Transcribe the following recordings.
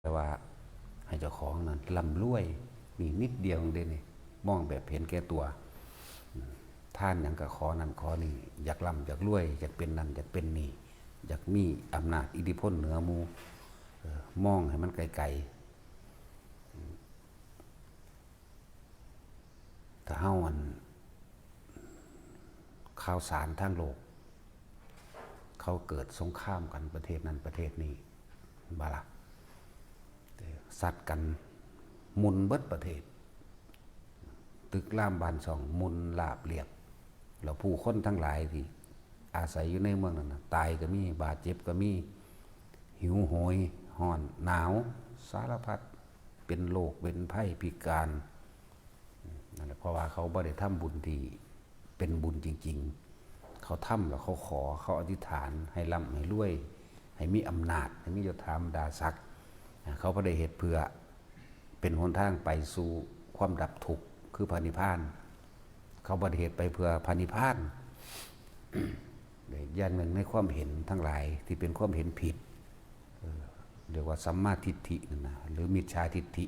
แต่ว่าให้เจ้าของนั้นร่ำรวยนี่นิดเดียวเด้นี่มองแบบเห็นแก่ตัวท่านอย่างกับขอนั่นขอนี่อยากร่ำอยากรวยอยากเป็นนั่นอยากเป็นนี่อยากมีอำนาจอิทธิพลเหนือหมู่มองให้มันไกลๆถ้าเฮาอันข่าวสารทางโลกเขาเกิดสงครามกันประเทศนั้นประเทศนี้บาละซัดกันมุนเบิดประเทศตึกล่ามบานสองมุนลาบเรียบแล้วผู้คนทั้งหลายที่อาศัยอยู่ในเมืองนั้นตายก็มีบาดเจ็บก็มีหิวโหยห้อนหนาวสารพัดเป็นโรคเป็นภัยพิการนั่นแหละเพราะว่าเขาบ่ได้ทำบุญที่เป็นบุญจริงๆเขาทำแล้วเขาขอเขาอธิษฐานให้ร่ำให้รวยให้มีอำนาจให้มียศถาบรรดาศักดิ์เขาบ่ได้เหตุเพื่อเป็นหนทางไปสู่ความดับทุกข์คือพระนิพพานเขาบ่ได้เหตุไปเพื่อพระนิพพานอย่างหนึ่งในความเห็นทั้งหลายที่เป็นความเห็นผิดเรียกว่าสัมมาทิฏฐินั่นนะหรือมิจฉาทิฏฐิ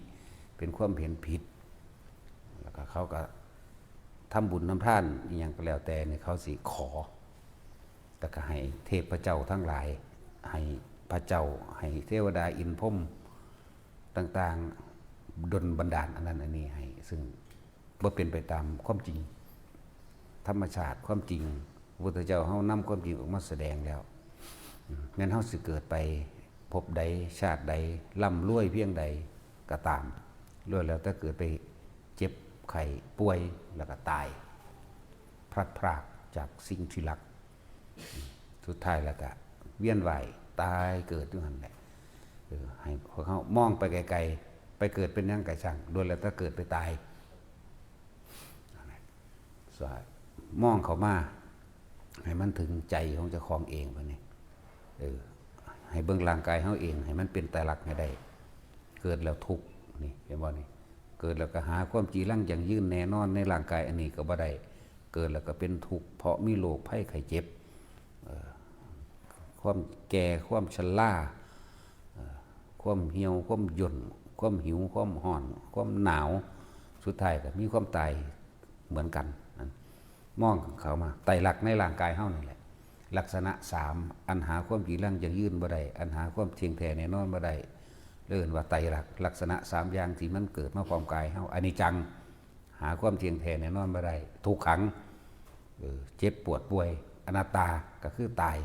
เป็นความเห็นผิดแล้วก็เขาก็ทำบุญน้ำท่านอย่างก็แล้วแต่เนี่ยเขาสิขอแต่ก็ให้เทพเจ้าทั้งหลายให้พระเจ้าให้เทวดาอินพรหมต่างๆดลบันดาลอันนั้นอันนี้ให้ซึ่งบ่เป็นไปตามความจริงธรรมชาติความจริงพระพุทธเจ้าเฮานำความจริงออกมาแสดงแล้วแม้นเฮาสิเกิดไปพบใดชาติใดร่ำรวยเพียงใดก็ตามรวยแล้วถ้าเกิดไปเจ็บไข้ป่วยแล้วก็ตายพลัดพรากจากสิ่งที่รักสุดท้ายแล้วก็เวียนว่ายตายเกิดอยู่นั่นแหละให้พวกเขามองไปไกลๆไปเกิดเป็นยังไงช่างรวยแล้วถ้าเกิดไปตายมองเขามาให้มันถึงใจของเจ้าของเองไปนี่ให้เบิ่งร่างกายเขาเองให้มันเป็นไตรลักษณ์ให้ได้เกิดแล้วทุกข์นี่เห็นบ่นี่เกิดแล้วก็หาความจีรังอย่างยืนแน่นอนในร่างกายอันนี้ก็บ่ได้เกิดแล้วก็เป็นทุกข์เพราะมีโรคภัยไข้เจ็บความแก่ความชราความเหี่ยวความย่นความหิวความห่อนความหนาวสุดท้ายก็มีความตายเหมือนกันมองเขามาไตรลักษณ์ในร่างกายเฮานี่แหละลักษณะ3อันหาความจีรังอย่างยืนบ่ได้อันหาความเที่ยงแท้แน่นอนบ่ได้เรียกว่าไตรลักษณะ3อย่างที่มันเกิดมาพร้อมกายเฮาอนิจจังหาความเที่ยงแท้แน่นอนบ่ได้ทุกขังเจ็บปวดป่วยอนัตตาก็คือตาย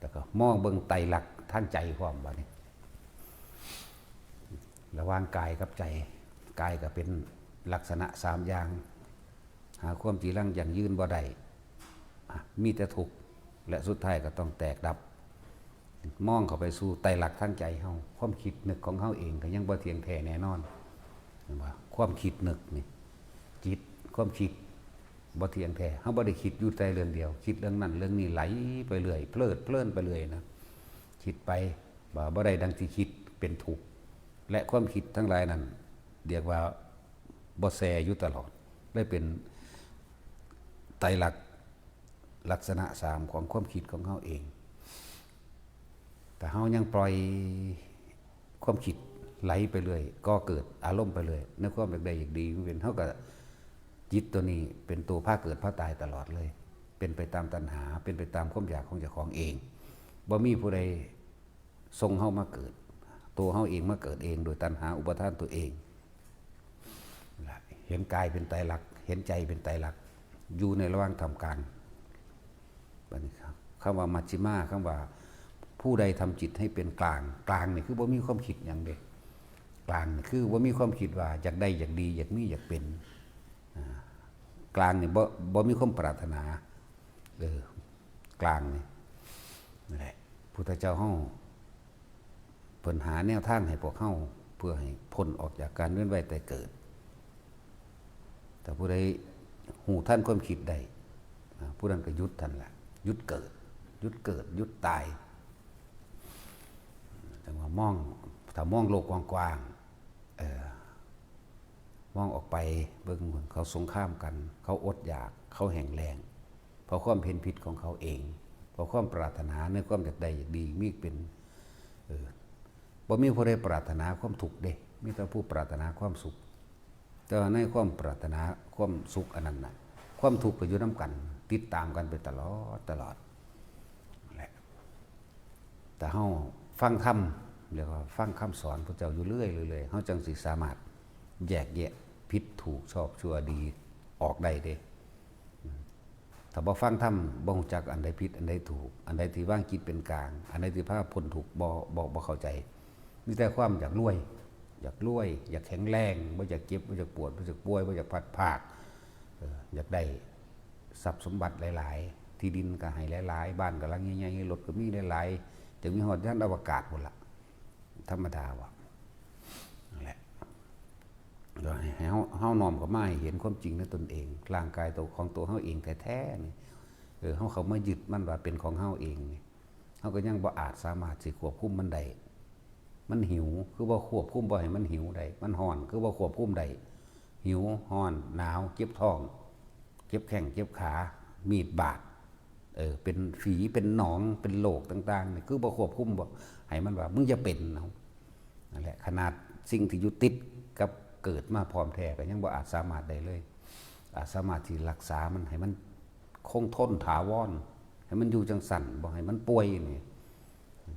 แล้วก็มองเบิ่งไตรลักษณ์ทางใจพร้อมบัดนี้ระหว่างกายกับใจกายก็เป็นลักษณะ3อย่างหาความจีรังอย่างยืนบ่ได้มีแต่ทุกข์และสุดท้ายก็ต้องแตกดับมองเข้าไปสู่ไตรลักษณ์ทางใจเฮาความคิดนึกของเฮาเองก็ยังบ่เที่ยงแท้แน่นอนว่าความคิดนึกนี่จิตความคิดบ่เที่ยงแท้เฮาบ่ได้คิดอยู่แต่เรื่องเดียวคิดเรื่องนั้นเรื่องนี้ไหลไปเรื่อยเพลิดเพลินไปเรื่อยนะคิดไปบ่ได้ดังที่คิดเป็นทุกข์และความคิดทั้งหลายนั้นเรียกว่าบ่แซ่อยู่ตลอดได้เป็นไตรลักษณ์ลักษณะ3ของความคิดของเฮาเองแต่เฮายังปล่อยความคิดไหลไปเรื่อยก็เกิดอารมณ์ไปเรื่อยในความอยากได้อยากดีมันเป็นเท่ากับจิตตัวนี้เป็นตัวพาเกิดพาตายตลอดเลยเป็นไปตามตัณหาเป็นไปตามความอยากของเจ้าของเองบ่มีผู้ใดทรงเฮามาเกิดตัวเฮาเองมาเกิดเองโดยตัณหาอุปทานตัวเองเห็นกายเป็นไตรลักษณ์เห็นใจเป็นไตรลักษณ์อยู่ในระหว่างทำการคำว่ามัชฌิมาคำว่าผู้ใดทำจิตให้เป็นกลางกลางนี่คือบ่มีความคิดอย่างเด็กกลางนี่คือบ่มีความคิดว่าอยากได้อยากดีอยากมีอยากเป็นกลางนี่บ่มีความปรารถนากลางนี่นั่นแหละพุทธเจ้าเฮาเพิ่นหาแนวทางให้พวกเฮาเพื่อให้พ้นออกจากการเวียนว่ายตายเกิดแต่ผู้ใดหูท่านความคิดได้ผู้นั้นก็หยุดท่านละหยุดเกิดหยุดตายแต่ว่ามองถ้ามองโลกกว้างๆมองออกไปเบิ่งเขาสงครามกันเขาอดอยากเขาแห้งแล้งเพราะความเห็นผิดของเขาเองเพราะความปรารถนาในความอยากได้อยากดีมีเป็น บ่มีผู้ใดปรารถนาความทุกข์เด้มีแต่ผู้ปรารถนาความสุขแต่ในความปรารถนาความสุขอันนั้นน่ะความทุกข์ก็อยู่นำกันติดตามกันไปตลอดแหละแต่เฮาฟังธรรมเรียกว่าฟังคำสอนพระเจ้าอยู่เรื่อยๆเฮาจังสิสามารถแยกแยะผิดถูกชอบชั่วดีออกได้เด้ถ้าบ่ฟังธรรมบ่รู้จักอันใดผิดอันใดถูกอันใดที่วางจิตเป็นกลางอันใดที่พาพ้นทุกข์บ่เข้าใจมีแต่ความอยากรวย อยากแข็งแรงบ่อยากเจ็บบ่อยากปวดบ่อยากป่วยบ่อยากพัดภาคอยากได้ทรัพย์สมบัติหลายๆที่ดินก็ให้หลายๆบ้านก็หลังใหญ่ๆรถก็มีหลายๆจะมีฮอดยานอวกาศพุ่นล่ะธรรมดาว่ะนั่นแหละให้เฮาน้อมเข้ามาให้เห็นความจริงในตนเองร่างกายตัวของตัวเฮาเองแท้ๆนี่เฮาเข้ามายึดมันว่าเป็นของเฮาเองนี่เฮาก็ยังบ่อาจสามารถสิควบคุมมันได้มันหิวคือว่าควบคุมบ่ให้มันหิวได้มันร้อนคือว่าควบคุมได้หิวร้อนหนาวเจ็บท้องเจ็บแข้งเจ็บขามีดบาดเป็นฝีเป็นหนองเป็นโรคต่างๆนี่คือบ่ควบคุมบ่ให้มันว่ามึงจะเป็นเอานั่นแหละขนาดสิ่งที่อยู่ติดกับเกิดมาพร้อมแท้ก็ยังบ่อาจสามารถได้เลยอาจสามารถที่รักษามันให้มันคงทนถาวรให้มันอยู่จังสั่นบ่ให้มันป่วยนี่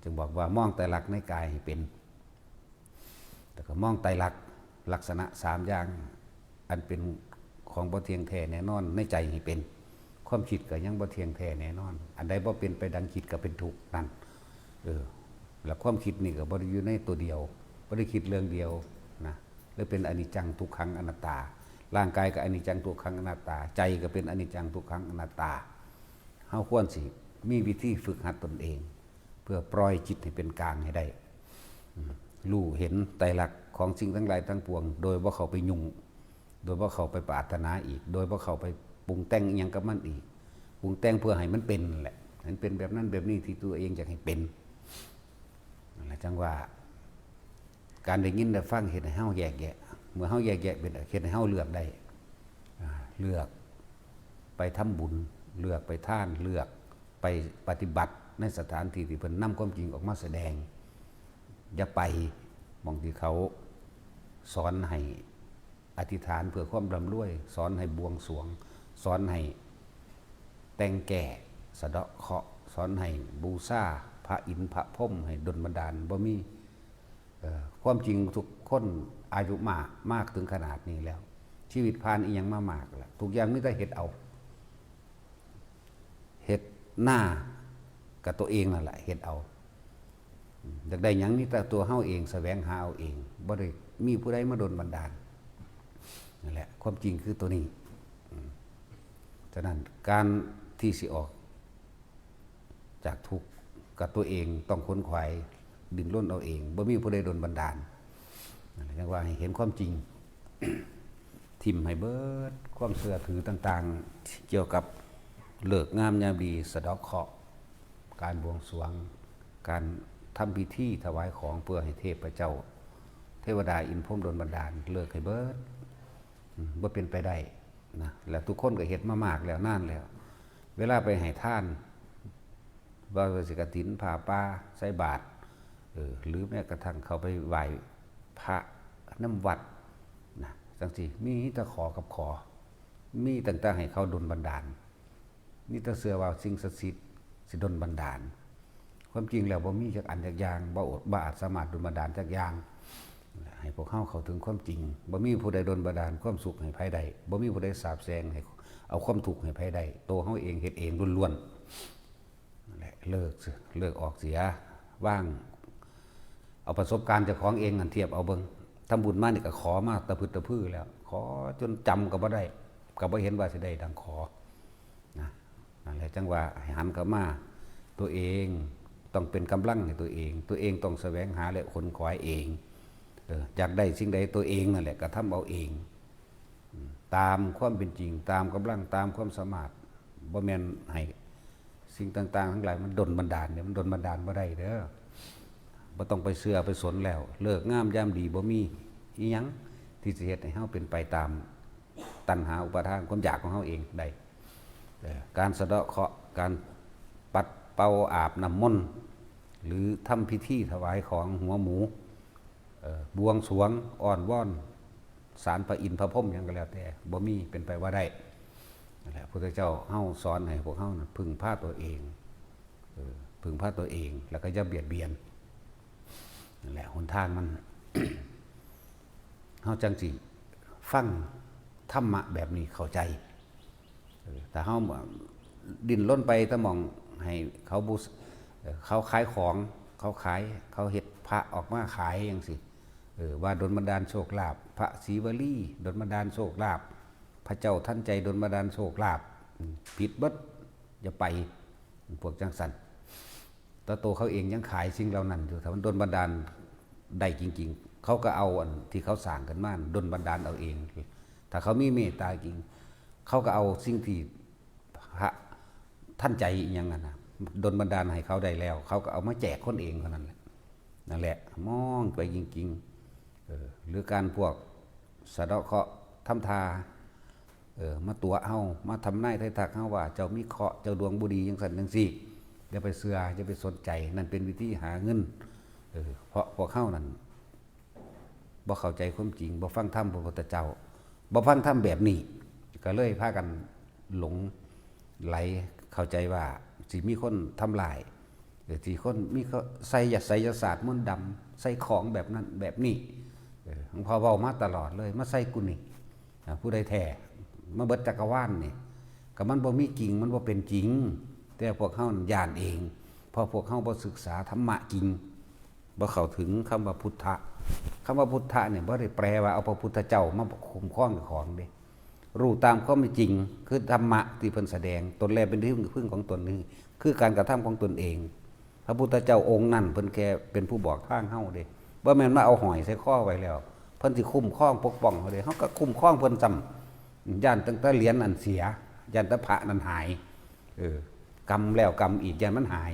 จึงบอกว่ามองไตรลักษณ์ในกายให้เป็นแต่ก็มองไตรลักษณ์ลักษณะ3อย่างอันเป็นของบ่เที่ยงแท้แน่นอนในใจให้เป็นความคิดก็ยังบ่เที่ยงแท้แน่นอนอันใดบ่เป็นไปดังคิดก็เป็นทุกข์นั่นแล้วความคิดนี่ก็บ่ได้อยู่ในตัวเดียวบ่ได้คิดเรื่องเดียวนะเลยเป็นอนิจจังทุกขังอนัตตาร่างกายก็อนิจจังทุกขังอนัตตาใจก็เป็นอนิจจังทุกขังอนัตตาเฮาควรสิมีวิธีฝึกหัดตนเองเพื่อปล่อยจิตให้เป็นกลางให้ได้รู้เห็นไตรลักษณ์ของสิ่งทั้งหลายทั้งปวงโดยบ่เข้าไปยุ่งโดยบ่เข้าไปปรารถนาอีกโดยบ่เข้าไปปรุงแต่งอีหยังกับมันอีกปรุงแต่งเพื่อให้มันเป็นนั่นแหละให้มันเป็นแบบนั้นแบบนี้ที่ตัวเองอยากให้เป็นนั่นแหละจังว่าการได้ยินได้ฟังเฮ็ดให้เฮาแยกแยะเมื่อเฮาแยกแยะเป็นเฮ็ดให้เฮาเลือกได้เลือกไปทำบุญเลือกไปทานเลือกไปปฏิบัติในสถานที่ที่เพิ่นนำความจริงออกมาแสดงอย่าไปมองที่เขาสอนให้อธิษฐานเพื่อความร่ำรวยสอนให้บวงสรวงสอนให้แต่งแก่สะเดาะเคราะห์สอนให้บูชาพระอินทร์พระพรหมให้ดลบันดาลบ่มีความจริงทุกคนอายุมากถึงขนาดนี้แล้วชีวิตผ่านอีหยังมามากแล้วทุกอย่างมีแต่เฮ็ดเอาเฮ็ดหน้ากับตัวเองนั่นแหละเฮ็ดเอาอยากได้หยังนี่แต่ตัวเฮาเองแสวงหาเอาเองบ่ได้มีผู้ใดมาดลบันดาลนั่นแหละความจริงคือตัวนี้ฉะนั้นการที่สิออกจากทุกข์กับตัวเองต้องค้นขวายดิ้นรนเอาเองบ่มีผู้ใดดลบันดาลนั่นแหละจังว่าให้เห็นความจริง ทิ่มให้เบิดความเชื่อถือต่างๆเกี่ยวกับเลิกงามยามดีสะเดาะเคราะห์การบวงสรวงการทำพิธีถวายของเพื่อให้เทพเจ้าเทวดาอินพรหมดลบันดาลเลิกให้เบิดบ่เป็นไปได้นะแล้วทุกคนก็เฮ็ดมามากแล้วนานแล้วเวลาไปให้ทานว่าสิกฐินผ้าป่าใส่บาตรหรือแม้กระทั่งเขาไปไหว้พระน้ำวัดนะจังซี่มีแต่ขอกับขอมีต่างๆให้เขาดลบันดาลมีแต่เชื่อว่าสิ่งศักดิ์สิทธิ์สิดลบันดาลความจริงแล้วบ่มีจักอันจักอย่างบ่อาจสามารถดลบันดาลจักอย่างให้พวกเข้าถึงความจริงบ่มีผู้ใดดลบันดาลความสุขให้ไผได้บ่มีผู้ใดสาบแช่งให้เอาความทุกข์ให้ไผได้ตัวเฮาเองเฮ็ดเองล้วนๆนั่นแหละเลิกออกเสียว่างเอาประสบการณ์เจ้าของเองอันเทียบเอาเบิ่งทำบุญมานี่ก็ขอมาตะพึดตะพื้อแล้วขอจนจำก็บ่ได้ก็บ่เห็นว่าสิได้ดังขอนะนั่นแหละจังว่าให้หันเข้ามาตัวเองต้องเป็นกำลังให้ตัวเองต้องแสวงหาและขนขวายเองอยากได้สิ่งใดตัวเองนั่นแหละกระทำเอาเองตามความเป็นจริงตามกำลังตามความสามารถบ่แม่นให้สิ่งต่างๆทั้งหลายมันดลบันดาลเนี่ยมันดลบันดาลบ่ได้เด้อบ่ต้องไปเชื่อไปสนแล้วเลิกงามยามดีบ่มีอีหยังที่สิเฮ็ดให้เฮาเป็นไปตามตัณหาอุปาทานความอยากของเฮาเองได้การสะเดาะเคราะห์การปัดเป่าอาบน้ำมนต์ หรือทำพิธีถวายของหัวหมูบวงสรวงอ่อนว่อนศาลพระอินทร์พระพรหมหยังก็แล้วแต่บ่มีเป็นไปว่าได้นั่นแหละพระพุทธเจ้าเฮาสอนให้พวกเฮาน่ะพึ่งพาตัวเองพึ่งพาตัวเองแล้วก็อย่าเบียดเบียนนั่นแหละหนทางมัน เฮาจังสิฟังธรรมะแบบนี้เข้าใจแต่เฮาดิ้นรนไปตะมองให้เขาเขาขายของเขาขายเขาเฮ็ดพระออกมาขายจังซี่ว่าดลบันดาลโชคลาภพระศรีวลีดลบันดาลโชคลาภพระเจ้าท่านใจดลบันดาลโชคลาภผิดเบิดอย่าไปพวกจังสันแต่ตัวเขาเองยังขายสิ่งเหล่านั้นอยู่ถ้ามันดลบันดาลได้จริงๆเขาก็เอาอันที่เขาสร้างกันมาดลบันดาลเอาเองถ้าเขามีเมตตาจริงเขาก็เอาสิ่งที่พระท่านใจอย่างนั้นนะดลบันดาลให้เขาได้แล้วเขาก็เอามาแจกคนเองเท่านั้นแหละนั่นแหละมองไปจริงๆหรือการพวกสะเดาะเคราะห์ทำทามาตัวเฮามาทำนายไททักเฮาว่าเจ้ามีเคราะห์เจ้าดวงบุดีอย่างสันจังซี่อย่าไปเสืออย่าไปสนใจนั่นเป็นวิธีหาเงินเพราะพวกเฮานั่นบ่เข้าใจความจริงบ่ฟังธรรมพระพุทธเจ้าบ่ฟังธรรมแบบนี้ก็เลยพากันหลงไหลเข้าใจว่าสิมีคนทำลายสิคนมีใส่ไสยศาสตร์มนต์ดำใส่ของแบบนั้นแบบนี้หลวงพ่อเว้ามาตลอดเลยมาใส่กูนี่ผู้ใดแท้มาเบิดจักรวาลนี่ก็มันบ่มีจริงมันบ่เป็นจริงแต่พวกเฮาย่านเองเพราะพวกเฮาบ่ศึกษาธรรมะจริงบ่เข้าถึงคำว่าพุทธะคำว่าพุทธะเนี่ยบ่ได้แปลว่าเอาพระพุทธเจ้ามาคุ้มครองของเด้รู้ตามความเป็นจริงคือธรรมะที่เพิ่นแสดงตนแลเป็นที่พึ่งของตนนี้คือการกระทำของตนเองพระพุทธเจ้าองค์นั้นเพิ่นแค่เป็นผู้บอกทางเฮาเด้บ่แม่นมาเอาหอยใส่ข้อไว้แล้วเพิ่นสิคุ้มครองปกป้องเฮาเด้เฮาก็คุ้มครองเพิ่นซ้ำย่านตั้งแต่เหรียญอันเสียย่านแต่พระนั้นหายกรรมแล้วกรรมอีกย่านมันหาย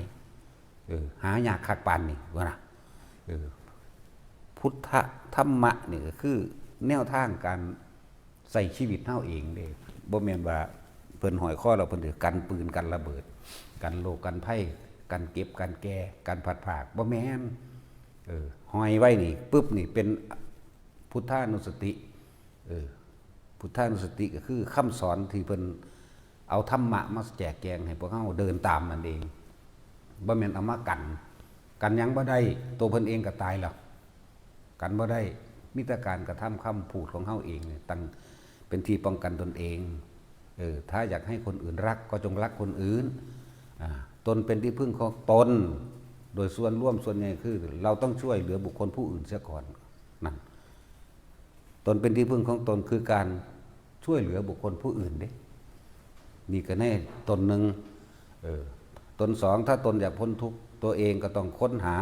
หายากคักปานนี่ว่าน่ะพุทธธรรมะนี่ก็คือแนวทางการใส่ชีวิตเฮาเองเด้บ่แม่นว่าเพิ่นหอยข้อเราเพิ่นสิกันปืนกันระเบิดกันโลกกันไผกันเก็บกันแก่กันผัดผากบ่แม่นหอยไว้นี่ปึ๊บนี่เป็นพุทธานุสติพุทธานุสติก็คือคำสอนที่เพิ่นเอาธรรมะมาแจกแจงให้พวกเฮาเดินตามนั่นเองบ่แม่นเอามากันหยังบ่ได้ตัวเพิ่นเองก็ตายแล้วกันบ่ได้มีแต่การกระทำคำพูดของเฮาเองตั้งเป็นที่ป้องกันตนเองถ้าอยากให้คนอื่นรักก็จงรักคนอื่นตนเป็นที่พึ่งของตนโดยส่วนร่วมส่วนใหญ่คือเราต้องช่วยเหลือบุคคลผู้อื่นเสียก่อนนั่นตนเป็นที่พึ่งของตนคือการช่วยเหลือบุคคลผู้อื่นเด้นี่ก็แน่ตนหนึ่งตนสองถ้าตนอยากพ้นทุกข์ตัวเองก็ต้องค้นหา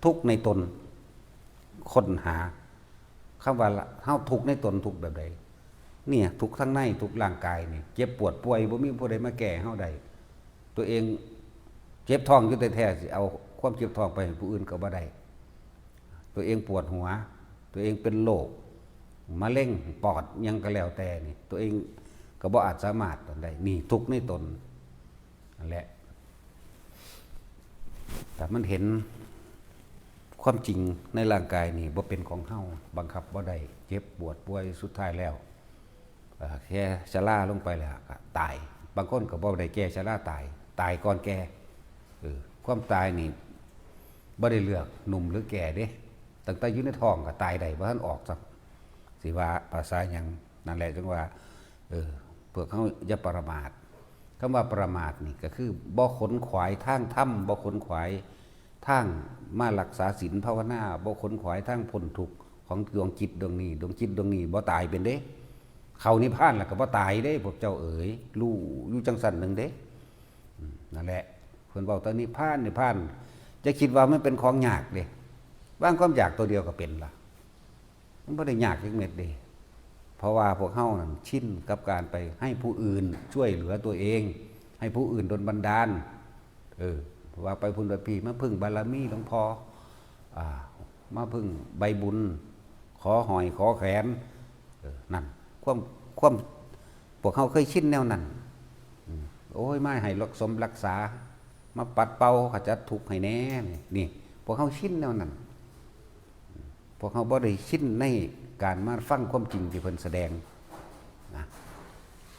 ทุกข์ในตนค้นหาคำว่าเฮาทุกข์ในตนทุกข์แบบใดเนี่ยทุกข์ทั้งในทุกข์ร่างกายนี่เจ็บปวดป่วยบ่มีผู้ใดมาแก้เฮาได้ตัวเองเจ็บท้องอยู่แท้ๆสิเอาความเจ็บท้องไปให้ผู้อื่นก็บ่ได้ตัวเองปวดหัวตัวเองเป็นโรคมะเร็งปอดยังก็แล้วแต่นี่ตัวเองก็บ่อาจสามารถได้นี่ทุกข์ในตนนั่นแหละแต่มันเห็นความจริงในร่างกายนี่บ่เป็นของเฮาบังคับบ่ได้เจ็บปวดป่วยสุดท้ายแล้วแค่ชราลงไปแล้วก็ตายบางคนก็บ่ได้แก่ชราตายก่อนแก่ความตายนี่บ่ได้เลือกหนุ่มหรือแก่เด้ตั้งแต่อยู่ในท้องก็ตายได้บ่ทันออกซักสิว่าภาษาหยังนั่นแหละจึงว่าพวกเฮาอย่าประมาทคำว่าประมาทนี่ก็คือบ่ขนขวายทางธรรมบ่ขนขวายทางมารักษาศีลภาวนาบ่ขนขวายทางพ้นทุกข์ของดวงจิตดวงนี้ดวงจิตดวงนี้บ่ตายเป็นเด้เข้านิพพานแล้วก็บ่ตายเด้พวกเจ้าเอ๋ยรู้อยู่จังซั่นนึงเด้นั่นแหละเพิ่นเว้าตอนนิพพานจะคิดว่ามันเป็นของยากเด้บางความอยากตัวเดียวก็เป็นล่ะมันบ่ได้ยากจักเม็ดเด้เพราะว่าพวกเฮานั่นชินกับการไปให้ผู้อื่นช่วยเหลือตัวเองให้ผู้อื่นดลบันดาลว่าไปพุ่นไปพี่มาพึ่งบารมีหลวงพ่อมาพึ่งใบบุญขอหอยขอแขนนั่นความพวกเขาเคยชินแนวนั้นโอ้ยไม่ให้รักษา มาปัดเป่าขจัดทุกข์ให้แน่นี่พวกเขาชินแนวนั้นพวกเขาบ่ได้ชินในการมาฟังความจริงที่เพิ่นแสดงนะ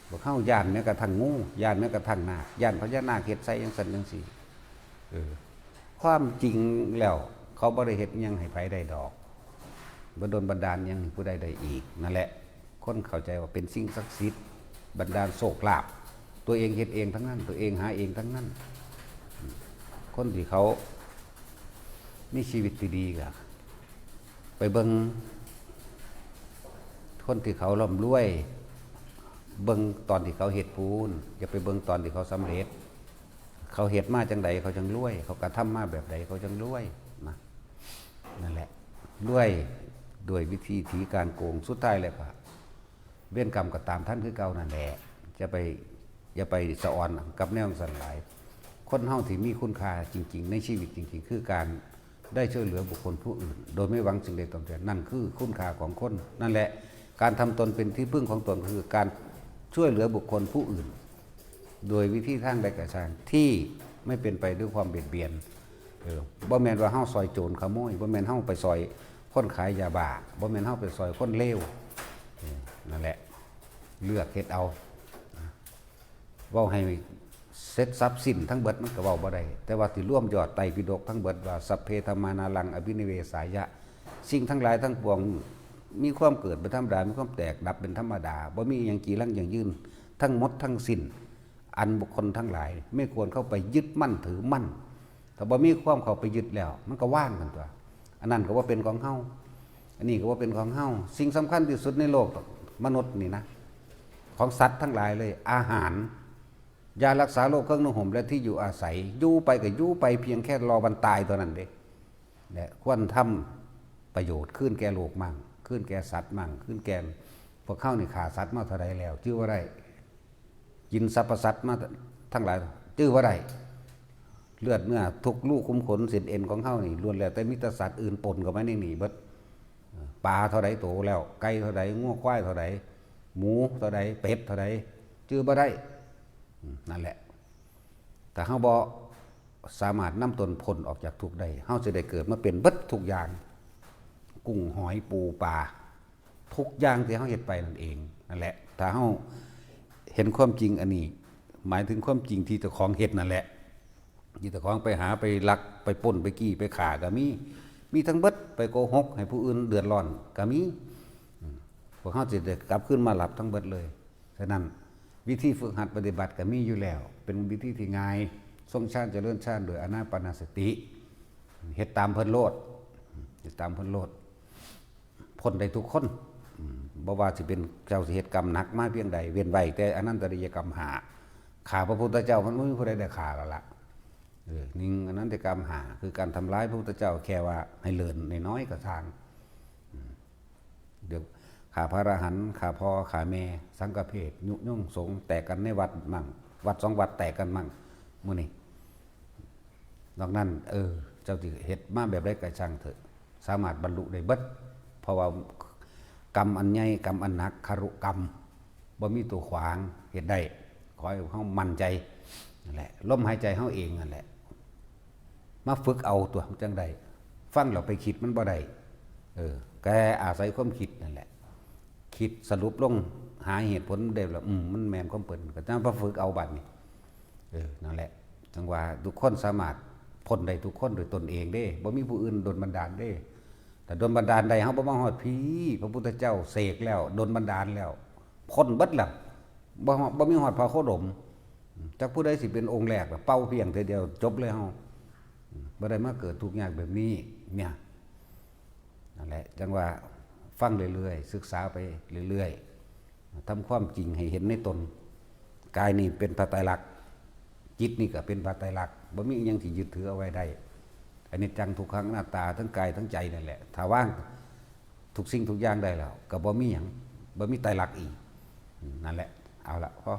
พวกเขาย่านแม้กระทั่งงูย่านแม้กระทั่งนาคย่านพญานาคเฮ็ดใส่จังซั่นจังซี่ความจริงแล้วเขาบ่ได้เฮ็ดหยังให้ไผได้ดอกบ่โดนบันดาลหยังให้ผู้ใดได้อีกนั่นแหละคนเข้าใจว่าเป็นสิ่งศักดิ์สิทธิ์บันดาลโชคลาภตัวเองเฮ็ดเองทั้งนั้นตัวเองหาเองทั้งนั้นคนที่เขามีชีวิตที่ดีก็ไปเบิ่งคนที่เขาร่ำรวยเบิ่งตอนที่เขาเฮ็ดพูนอย่าไปเบิ่งตอนที่เขาสำเร็จเขาเฮ็ดมาจังใดเขาจังรวยเขากระทำมาแบบใดเขาจังรวยนะนั่นแหละรวยด้วยวิธีถีการโกงสุดท้ายเลยค่ะเวรกรรมก็ตามท่านคือเก่านั่นแหละอย่าไปสะออนกับแนวสันหลายคนเฮาที่มีคุณค่าจริงๆในชีวิตจริงๆคือการได้ช่วยเหลือบุคคลผู้อื่นโดยไม่หวังสิ่งใดตอบแทนนั่นคือคุณค่าของคนนั่นแหละการทำตนเป็นที่พึ่งของตนคือการช่วยเหลือบุคคลผู้อื่นโดยวิธีทางใดก็ตามที่ไม่เป็นไปด้วยความเบียดเบียนบ่แม่นว่าเฮาซอยโจรขโมยบ่แม่นเฮาไปซอยคนขายยาบ้าบ่แม่นเฮาไปซอยคนเลวนั่นแหละเลือกเฮ็ดเอาเว้าให้เสร็จทรัพย์สินทั้งเบิดมันก็เว้าบ่ได้แต่ว่าที่ร่วมยอดไตรปิฎกทั้งเบิดว่าสัพเพธัมมานารังอภินิเวสายะสิ่งทั้งหลายทั้งปวงมีความเกิดเป็นธรรมดามีความแตกดับเป็นธรรมดาบ่มีอย่างจีรังอย่างยืนทั้งหมดทั้งสิ้นอันบุคคลทั้งหลายไม่ควรเข้าไปยึดมั่นถือมั่นถ้าบ่มีความเข้าไปยึดแล้วมันก็ว่างกันตัวอันนั้นก็ว่าเป็นของเฮาอันนี้ก็ว่าเป็นของเฮาสิ่งสำคัญที่สุดในโลกมนุษย์นี่นะของสัตว์ทั้งหลายเลยอาหารยารักษาโรคเครื่องนุ่งห่มและที่อยู่อาศัยอยู่ไปก็อยู่ไปเพียงแค่รอวันตายเท่านั้นเด้และควรทำประโยชน์ขึ้นแก่โลกมั่งขึ้นแก่สัตว์มั่งขึ้นแก่พวกเข้านี่ขาสัตว์มาเท่าไรแล้วชื่อว่าไรกินสรรพสัตว์มาทั้งหลายชื่อว่าไรเลือดเนื้อทุกลูกคุ้มขนเส้นเอ็นของเข้านี่ล้วนแล้วแต่มิตรสัตว์อื่นปนก็ไม่ได้หนีเบิดปลาเท่าไรโตแล้วไก่เท่าไรงัวควายเท่าไรหมูเท่าไรเป็ดเท่าไรชื่อบ่ได้นั่นแหละแต่เฮาบ่สามารถนำตนพ้นออกจากทุกข์ได้เฮาจะได้เกิดมาเป็นเบิดทุกอย่างกุ้งหอยปูปลาทุกอย่างที่เฮาเฮ็ดไปนั่นเองนั่นแหละถ้าเฮาเห็นความจริงอันนี้หมายถึงความจริงที่เจ้าของเฮ็ดนั่นแหละที่เจ้าของไปหาไปลักไปปล้นไปกี้ไปฆ่าก็มีทั้งเบิดไปโกหกให้ผู้อื่นเดือดร้อนก็มีพวกเฮาสิได้กลับขึ้นมาหลับทั้งเบิดเลยฉะนั้นวิธีฝึกหัดปฏิบัติก็มีอยู่แล้วเป็นวิธีที่ง่ายทรงชาติเจริญชาติโดยอานาปานสติเฮ็ดตามเพิ่นโลดเฮ็ดตามเพิ่นโลดพ้นได้ทุกคนบ่ว่าสิเป็นเจ้าสิเฮ็ดกรรมหนักมาเพียงใดเว้นไว้แต่อนันตริยกรรมหาฆ่าพระพุทธเจ้ามันบ่มีผู้ใดได้ฆ่าแล้วล่ะนิ่งอนันตกรรมหาคือการทำร้ายพระพุทธเจ้าแค่ว่าให้เลินน้อยๆก็ทางเดี๋ยวขาพระอรหันต์ขาพ่อขาแม่สังฆเพศยุย่งสงแตกกันในวัดมั่งวัดสองวัดแตกกันมั่งมื้อนี้นอกนั้นเจ้าสิเฮ็ดมาแบบใดก็ช่างเถอะสามารถบรรลุได้เบิดเพราะว่ากรรมอันใหญ่กรรมอันหนักคารุกรรมบ่มีตัวขวางเฮ็ดได้ขอให้เฮามั่นใจนั่นแหละลมหายใจเฮาเองนั่นแหละมาฝึกเอาตัวจังได๋ฟังแล้วไปคิดมันบ่ได้แกอาศัยความคิดนั่นแหละคิดสรุปลงหาเหตุผลได้แล้วมันแม่นความเปิ้นก็จังมาฝึกเอาบัดนี้นั่นแหละจังว่าทุกคนสามารถพ้นได้ทุกคนด้วยตนเองเด้บ่มีผู้อื่นดลบันดาลเด้แต่ดลบันดาลใดเฮาบ่มาฮอดพี่พระพุทธเจ้าเสกแล้วดลบันดาลแล้วพ้นเบิดแล้วบ่มีฮอดพระโคดมจักผู้ใดสิเป็นองค์แรกเป่าเพียงเทื่อเดียวจบเลยเฮาบ่ได้มาเกิดทุกข์ยากแบบนี้เนี่ยนั่นแหละจังว่าฟังเรื่อยๆศึกษาไปเรื่อยๆทำความจริงให้เห็นในตนกายนี่เป็นพระไตรลักษณ์จิตนี่ก็เป็นพระไตรลักษณ์บ่มีอิหยังที่ยึดถือเอาไว้ได้อันนี้จังทุกครั้งหน้าตาทั้งกายทั้งใจนั่นแหละถ้าว่างทุกสิ่งทุกอย่างได้แล้วก็บ่มีหยังบ่มีไตรลักษณ์อีกนั่นแหละเอาละพอ